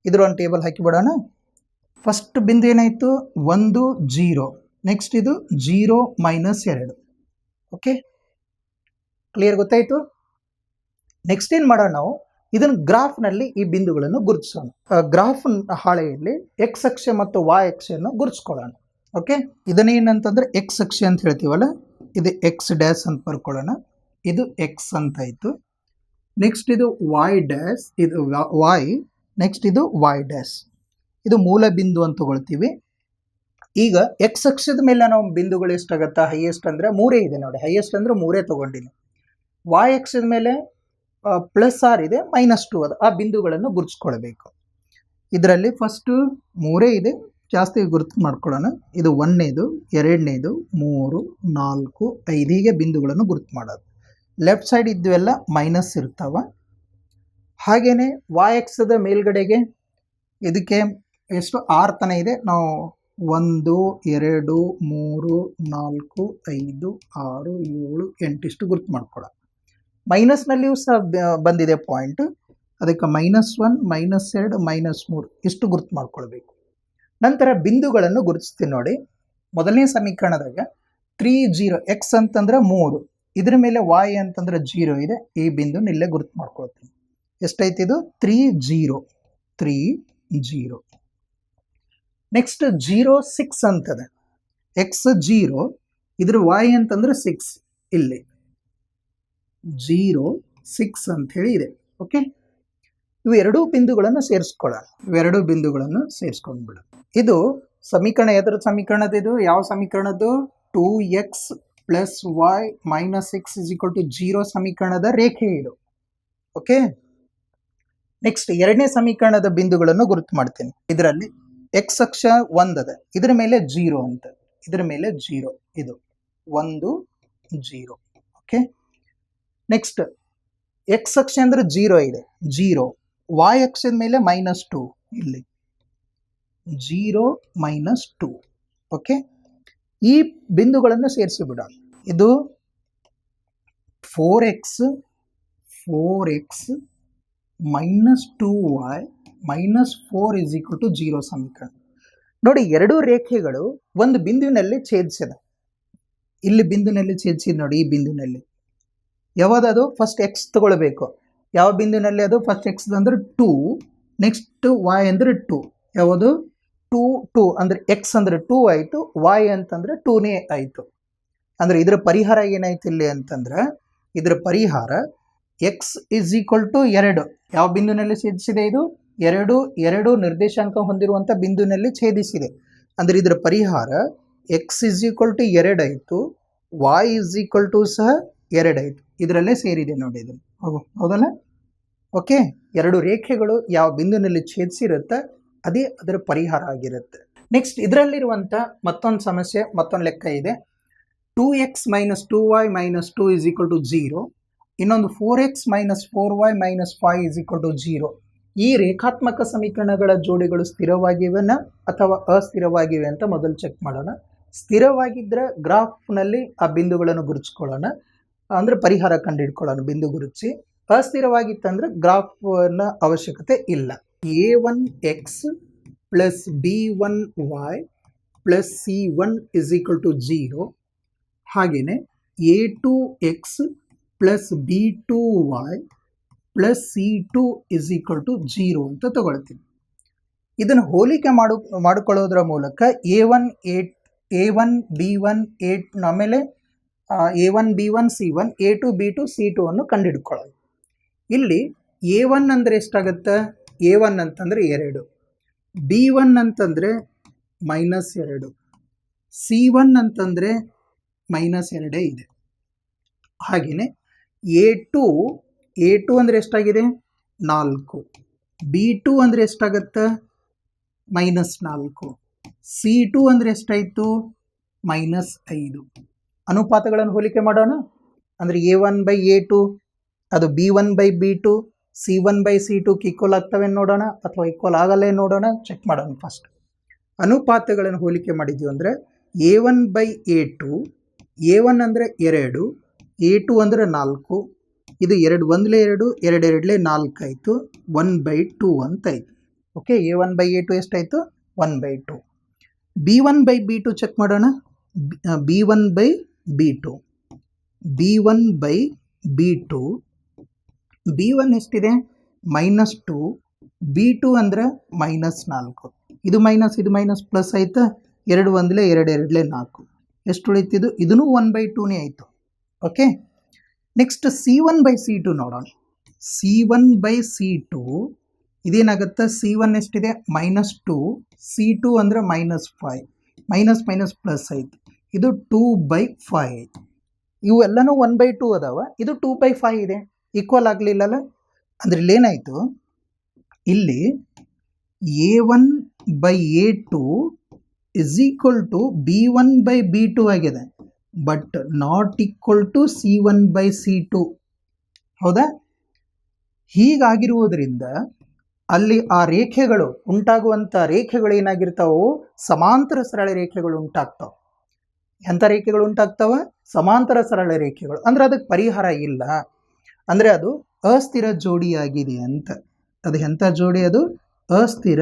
ಇದ್ರ ಒಂದು ಟೇಬಲ್ ಹಾಕಿಬಿಡೋಣ. ಫಸ್ಟ್ ಬಿಂದು ಏನಾಯಿತು 1 0, ನೆಕ್ಸ್ಟ್ ಇದು 0 -2. ಓಕೆ, ಕ್ಲಿಯರ್ ಗೊತ್ತಾಯಿತು. ನೆಕ್ಸ್ಟ್ ಏನು ಮಾಡೋಣ, ನಾವು ಇದನ್ನು ಗ್ರಾಫ್ನಲ್ಲಿ ಈ ಬಿಂದುಗಳನ್ನು ಗುರುತಿಸೋಣ. ಗ್ರಾಫ್ ಹಾಳೆಯಲ್ಲಿ ಎಕ್ಸ್ ಅಕ್ಷ ಮತ್ತು y ಅಕ್ಷವನ್ನು ಗುರುತಿಸ್ಕೊಳ್ಳೋಣ. ಓಕೆ, ಇದನ್ನೇನಂತಂದ್ರೆ ಎಕ್ಸ್ ಅಕ್ಷ ಅಂತ ಹೇಳ್ತೀವಲ್ಲ, ಇದು ಎಕ್ಸ್ ಡ್ಯಾಶ್ ಅಂತ ಬರ್ಕೊಳ್ಳೋಣ. ಇದು ಎಕ್ಸ್ ಅಂತ ಆಯಿತು. ನೆಕ್ಸ್ಟ್ ಇದು y ಡ್ಯಾಶ್, ಇದು y, ನೆಕ್ಸ್ಟ್ ಇದು y ಡ್ಯಾಶ್, ಇದು ಮೂಲ ಬಿಂದು ಅಂತ ತಗೊಳ್ತೀವಿ. ಈಗ ಎಕ್ಸ್ ಅಕ್ಷದ ಮೇಲೆ ನಾವು ಬಿಂದುಗಳು ಎಷ್ಟಾಗತ್ತಾ, ಹೈಯೆಸ್ಟ್ ಅಂದರೆ 3 ಇದೆ ನೋಡಿ, ಹೈಯೆಸ್ಟ್ ಅಂದರೆ 3 ತಗೊಂಡಿನಿ. y ಅಕ್ಷದ ಮೇಲೆ +r ಇದೆ, -2 ಅದು, ಆ ಬಿಂದುಗಳನ್ನು ಗುರುತಿಸ್ಕೊಳ್ಬೇಕು. ಇದರಲ್ಲಿ ಫಸ್ಟು 3 ಇದೆ, ಜಾಸ್ತಿ ಗುರುತು ಮಾಡ್ಕೊಳ್ಳೋಣ. ಇದು 1ನೇದು, 2ನೇದು, 3, 4, 5 ಹೀಗೆ ಬಿಂದುಗಳನ್ನು ಗುರುತು ಮಾಡೋದು. ಲೆಫ್ಟ್ ಸೈಡ್ ಇದ್ವೆಲ್ಲ ಮೈನಸ್ ಇರ್ತಾವ. ಹಾಗೆಯೇ y ಅಕ್ಷದ ಮೇಲ್ಗಡೆಗೆ ಇದಕ್ಕೆ ಎಷ್ಟು 6 ತನ ಇದೆ, ನಾವು 1 2 3 4 5 6 7 8 ಇಷ್ಟು ಗುರುತು ಮಾಡ್ಕೊಳ್ಳೋಣ. ಮೈನಸ್ನಲ್ಲಿಯೂ ಸಹ ಬಂದಿದೆ ಪಾಯಿಂಟ್, ಅದಕ್ಕೆ -1 -2 -3 ಇಷ್ಟು ಗುರುತು ಮಾಡ್ಕೊಳ್ಬೇಕು. ನಂತರ ಬಿಂದುಗಳನ್ನು ಗುರುತಿಸ್ತೀನಿ ನೋಡಿ. ಮೊದಲನೇ ಸಮೀಕರಣದಾಗ 3 0, ಎಕ್ಸ್ ಅಂತಂದ್ರೆ 3, ಇದ್ರ ಮೇಲೆ y ಅಂತಂದ್ರೆ 0 ಇದೆ, ಈ ಬಿಂದುನ ಇಲ್ಲೇ ಗುರುತು ಮಾಡ್ಕೊಳ್ತೀನಿ. ಎಷ್ಟೈತಿ ಇದು 3 0 3 0. ನೆಕ್ಸ್ಟ್ 0 6 ಅಂತದೆ, ಎಕ್ಸ್ 0, ಇದ್ರ y ಅಂತಂದ್ರೆ 6, ಇಲ್ಲಿ 0 6 ಅಂತ ಹೇಳಿ ಇದೆ. ಓಕೆ, ಇವು ಎರಡೂ ಬಿಂದುಗಳನ್ನು ಸೇರಿಸ್ಕೊಳ್ಳೋಣ. ಇವೆರಡೂ ಬಿಂದುಗಳನ್ನು ಸೇರಿಸ್ಕೊಂಡ್ಬಿಡ. ಇದು ಸಮೀಕರಣ ಎದರ ಸಮೀಕರಣದ, ಇದು ಯಾವ ಸಮೀಕರಣದ್ದು, 2x + y - x = 0 ಸಮೀಕರಣದ ರೇಖೆ ಇದು. ಓಕೆ, ನೆಕ್ಸ್ಟ್ ಎರಡನೇ ಸಮೀಕರಣದ ಬಿಂದುಗಳನ್ನು ಗುರುತು ಮಾಡ್ತೇನೆ. ಇದರಲ್ಲಿ ಎಕ್ಸ್ ಅಕ್ಷ 1 ಅದ, ಇದರ ಮೇಲೆ 0 ಅಂತ, ಇದರ ಮೇಲೆ 0, ಇದು 1 0. ಓಕೆ, ನೆಕ್ಸ್ಟ್ ಎಕ್ಸ್ ಅಕ್ಷ ಅಂದ್ರೆ 0 ಇದೆ, 0, y ಅಕ್ಷದ ಮೇಲೆ -2, ಇಲ್ಲಿ 0 -2. ಓಕೆ, ಈ ಬಿಂದುಗಳನ್ನು ಸೇರಿಸಿ ಬಿಡೋಣ. ಇದು 4x -2y -4 = 0 ಸಮೀಕರಣ. ನೋಡಿ, ಎರಡೂ ರೇಖೆಗಳು ಒಂದು ಬಿಂದುವಿನಲ್ಲಿ ಛೇದಿಸಿದೆ. ಇಲ್ಲಿ ಬಿಂದುವಿನಲ್ಲಿ ಛೇದಿಸಿದ ನೋಡಿ, ಈ ಬಿಂದುವಿನಲ್ಲಿ ಯಾವ್ದದು, ಫಸ್ಟ್ ಎಕ್ಸ್ ತಗೊಳ್ಬೇಕು. ಯಾವ ಬಿಂದುವಿನಲ್ಲಿ ಅದು, ಫಸ್ಟ್ ಎಕ್ಸ್ ಅಂದ್ರೆ 2, ನೆಕ್ಸ್ಟ್ y ಅಂದ್ರೆ 2. ಯಾವುದು 2 2 ಅಂದ್ರೆ ಎಕ್ಸ್ ಅಂದ್ರೆ 2 ಆಯಿತು, y ಅಂತಂದ್ರೆ 2ನೇ ಆಯಿತು. ಅಂದ್ರೆ ಇದರ ಪರಿಹಾರ ಏನಾಯ್ತು ಇಲ್ಲಿ ಅಂತಂದ್ರೆ, ಇದರ ಪರಿಹಾರ ಎಕ್ಸ್ ಇಸ್ ಈಕ್ವಲ್ ಟು 2. ಯಾವ ಬಿಂದುವಿನಲ್ಲಿ ಛೇದಿಸಿದೆ, ಇದು 2 ನಿರ್ದೇಶಾಂಕ ಹೊಂದಿರುವಂಥ ಬಿಂದುವಿನಲ್ಲಿ ಛೇದಿಸಿದೆ. ಅಂದ್ರೆ ಇದರ ಪರಿಹಾರ ಎಕ್ಸ್ ಇಸ್ ಈಕ್ವಲ್ ಟು 2 ಆಯಿತು, y ಇಸ್ ಈಕ್ವಲ್ ಟು ಸಹ 2 ಆಯಿತು. ಇದರಲ್ಲೇ ಸೇರಿದೆ ನೋಡಿ, ಇದನ್ನು ಹೌದಲ್ಲ. ಓಕೆ, ಎರಡು ರೇಖೆಗಳು ಯಾವ ಬಿಂದುವಿನಲ್ಲಿ ಛೇದಿಸಿರುತ್ತೆ ಅದೇ ಅದರ ಪರಿಹಾರ ಆಗಿರುತ್ತೆ. ನೆಕ್ಸ್ಟ್ ಇದರಲ್ಲಿರುವಂಥ ಮತ್ತೊಂದು ಸಮಸ್ಯೆ, ಮತ್ತೊಂದು ಲೆಕ್ಕ ಇದೆ. 2x - 2y - 2 = 0. ಇನ್ನೊಂದು 4x - 4y - 5 = 0. ಈ ರೇಖಾತ್ಮಕ ಸಮೀಕರಣಗಳ ಜೋಡಿಗಳು ಸ್ಥಿರವಾಗಿವೆನ ಅಥವಾ ಅಸ್ಥಿರವಾಗಿವೆ ಅಂತ ಮೊದಲು ಚೆಕ್ ಮಾಡೋಣ. ಸ್ಥಿರವಾಗಿದ್ದರೆ ಗ್ರಾಫ್ನಲ್ಲಿ ಆ ಬಿಂದುಗಳನ್ನು ಗುರುತಿಸ್ಕೊಳ್ಳೋಣ, ಅಂದರೆ ಪರಿಹಾರ ಕಂಡುಹಿಡ್ಕೊಳ್ಳೋಣ ಬಿಂದು ಗುರುತಿಸಿ. ಅಸ್ಥಿರವಾಗಿತ್ತಂದ್ರೆ ಗ್ರಾಫ್ನ ಅವಶ್ಯಕತೆ ಇಲ್ಲ. a1x + b1y + c1 = 0. ಹಾಗೆಯೇ a2x + b2y + c2 = 0 ಅಂತ ತಗೊಳ್ತೀನಿ. ಇದನ್ನು ಹೋಲಿಕೆ ಮಾಡಿಕೊಳ್ಳೋದ್ರ ಮೂಲಕ a1 b1 ಆಮೇಲೆ a1 b1 c1 a2 b2 c2 ಅನ್ನು ಕಂಡುಹಿಡ್ಕೊಳ್ಳೋದು. ಇಲ್ಲಿ a1 ಅಂದರೆ ಎಷ್ಟಾಗುತ್ತೆ, a1 ಅಂತಂದರೆ 2, b1 ಅಂತಂದರೆ -2, c1 ಅಂತಂದರೆ -2 ಇದೆ. ಹಾಗೆಯೇ a2 ಅಂದರೆ ಎಷ್ಟಾಗಿದೆ, 4, b2 ಅಂದರೆ ಎಷ್ಟಾಗುತ್ತೆ, -4. C2 ಅಂದರೆ ಎಷ್ಟಾಯಿತು? -5. ಅನುಪಾತಗಳನ್ನು ಹೋಲಿಕೆ ಮಾಡೋಣ. ಅಂದರೆ A1/A2 ಅದು B1/B2 C1/C2 ಈಕ್ವಲ್ ಆಗ್ತವೆ ನೋಡೋಣ, ಅಥವಾ ಈಕ್ವಲ್ ಆಗಲ್ಲೇ ನೋಡೋಣ, ಚೆಕ್ ಮಾಡೋಣ. ಫಸ್ಟ್ ಅನುಪಾತಗಳನ್ನು ಹೋಲಿಕೆ ಮಾಡಿದ್ವಿ ಅಂದರೆ A1/A2, A1 ಅಂದರೆ 2, A2 ಅಂದರೆ 4, ಇದು 2 1 2 2 2 4 ಆಯಿತು, 1/2 ಅಂತಾಯಿತು. ಓಕೆ, A1/A2 ಎಷ್ಟಾಯಿತು? 1/2. B1/B2 ಚೆಕ್ ಮಾಡೋಣ. B1/B2 B1 ಎಷ್ಟಿದೆ? -2, B2 ಅಂದರೆ -4. ಇದು ಮೈನಸ್ ಪ್ಲಸ್ ಆಯ್ತಾ? 2 1 2 2 4. ಎಷ್ಟು ಉಳಿತಿದ್ದು? ಇದೂ 1/2ನೇ ಆಯಿತು. ಓಕೆ, ನೆಕ್ಸ್ಟ್ C1/C2 ನೋಡೋಣ. C1/C2 ಇದೇನಾಗುತ್ತೆ? C1 ಎಷ್ಟಿದೆ? -2, C2 ಅಂದರೆ -5, ಮೈನಸ್ ಪ್ಲಸ್ ಆಯಿತು. ಇದು 2/5 ಆಯಿತು. ಇವೆಲ್ಲನೂ 1/2 ಅದಾವ, ಇದು 2/5 ಇದೆ, ಈಕ್ವಲ್ ಆಗಲಿಲ್ಲಲ್ಲ. ಅಂದ್ರೆ ಇಲ್ಲೇನಾಯಿತು? ಇಲ್ಲಿ A1/A2 is equal to B1/B2 ಆಗಿದೆ, but not equal to C1/C2. ಹೌದಾ? ಹೀಗಾಗಿರುವುದರಿಂದ ಅಲ್ಲಿ ಆ ರೇಖೆಗಳು ಉಂಟಾಗುವಂಥ ರೇಖೆಗಳು ಏನಾಗಿರ್ತಾವು? ಸಮಾಂತರ ಸರಳ ರೇಖೆಗಳು ಉಂಟಾಗ್ತಾವೆ. ಎಂಥ ರೇಖೆಗಳು ಉಂಟಾಗ್ತಾವ? ಸಮಾಂತರ ಸರಳ ರೇಖೆಗಳು. ಅಂದರೆ ಅದಕ್ಕೆ ಪರಿಹಾರ ಇಲ್ಲ, ಅಂದರೆ ಅದು ಅಸ್ಥಿರ ಜೋಡಿಯಾಗಿದೆ ಅಂತ. ಅದು ಎಂಥ ಜೋಡಿ? ಅದು ಅಸ್ಥಿರ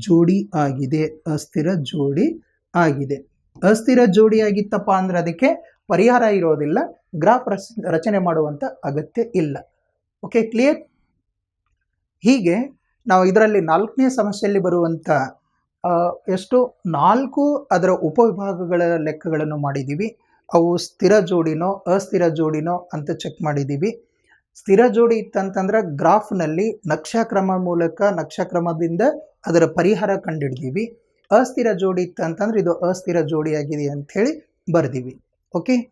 ಜೋಡಿ ಆಗಿದೆ. ಅಸ್ಥಿರ ಜೋಡಿ ಆಗಿದೆ. ಅಸ್ಥಿರ ಜೋಡಿ ಆಗಿತ್ತಪ್ಪ ಅಂದರೆ ಅದಕ್ಕೆ ಪರಿಹಾರ ಇರೋದಿಲ್ಲ, ಗ್ರಾಫ್ ರಚನೆ ಮಾಡುವಂಥ ಅಗತ್ಯ ಇಲ್ಲ. Okay, clear? ಹೀಗೆ ನಾವು ಇದರಲ್ಲಿ 4ನೇ ಸಮಸ್ಯೆಯಲ್ಲಿ ಬರುವಂಥ 4 ಅದರ ಉಪವಿಭಾಗಗಳ ಲೆಕ್ಕಗಳನ್ನು ಮಾಡಿದ್ದೀವಿ. ಅವು ಸ್ಥಿರ ಜೋಡಿನೋ ಅಸ್ಥಿರ ಜೋಡಿನೋ ಅಂತ ಚೆಕ್ ಮಾಡಿದ್ದೀವಿ. ಸ್ಥಿರ ಜೋಡಿ ಇತ್ತಂತಂದ್ರೆ ಗ್ರಾಫ್ನಲ್ಲಿ ನಕ್ಷಾಕ್ರಮದಿಂದ ಅದರ ಪರಿಹಾರ ಕಂಡುಹಿಡಿದೀವಿ. ಅಸ್ಥಿರ ಜೋಡಿ ಇತ್ತಂತಂದ್ರೆ ಇದು ಅಸ್ಥಿರ ಜೋಡಿಯಾಗಿದೆ ಅಂಥೇಳಿ ಬರೆದೀವಿ. ಓಕೆ.